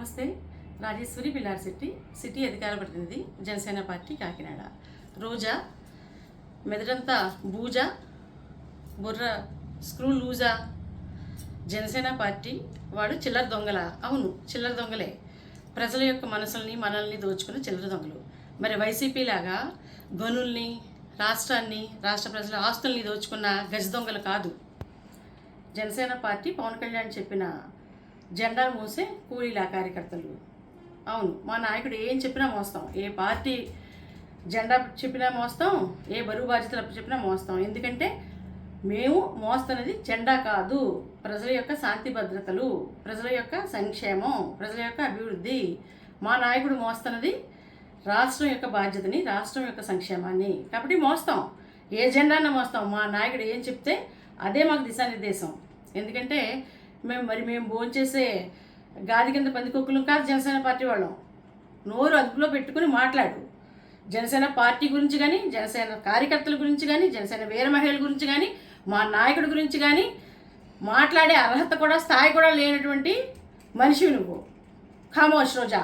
నమస్తే. రాజేశ్వరి పిల్లారిశెట్టి, సిటీ అధికార ప్రతినిధి, జనసేన పార్టీ, కాకినాడ. రోజా మెదడంతా బూజా, బుర్ర స్క్రూ లూజా. జనసేన పార్టీ వాడు చిల్లర దొంగల. అవును, చిల్లర దొంగలే. ప్రజల యొక్క మనసుల్ని మనల్ని దోచుకుని చిల్లర దొంగలు. మరి వైసీపీ లాగా గనుల్ని, రాష్ట్రాన్ని, రాష్ట్ర ప్రజల ఆస్తుల్ని దోచుకున్న గజ దొంగలు కాదు. జనసేన పార్టీ పవన్ కళ్యాణ్ చెప్పిన జెండా మోసే కూలీలా కార్యకర్తలు. అవును, మా నాయకుడు ఏం చెప్పినా మోస్తాం. ఏ పార్టీ జెండా చెప్పినా మోస్తాం, ఏ బరువు బాధ్యతలు చెప్పినా మోస్తాం. ఎందుకంటే మేము మోస్తున్నది జెండా కాదు, ప్రజల యొక్క శాంతి భద్రతలు, ప్రజల యొక్క సంక్షేమం, ప్రజల యొక్క అభివృద్ధి. మా నాయకుడు మోస్తున్నది రాష్ట్రం యొక్క బాధ్యతని, రాష్ట్రం యొక్క సంక్షేమాన్ని. కాబట్టి మోస్తాం, ఏ జెండాన్న మోస్తాం. మా నాయకుడు ఏం చెప్తే అదే మాకు దిశానిర్దేశం. ఎందుకంటే మేము భోంచేసే గాది కింద పందికొక్కులు కాదు జనసేన పార్టీ వాళ్ళం. నోరు అదుపులో పెట్టుకుని మాట్లాడు. జనసేన పార్టీ గురించి కానీ, జనసేన కార్యకర్తల గురించి కానీ, జనసేన వీర మహిళల గురించి కానీ, మా నాయకుడి గురించి కానీ మాట్లాడే అర్హత కూడా, స్థాయి కూడా లేనటువంటి మనిషివి నువ్వు. ఖామోష్ రోజా.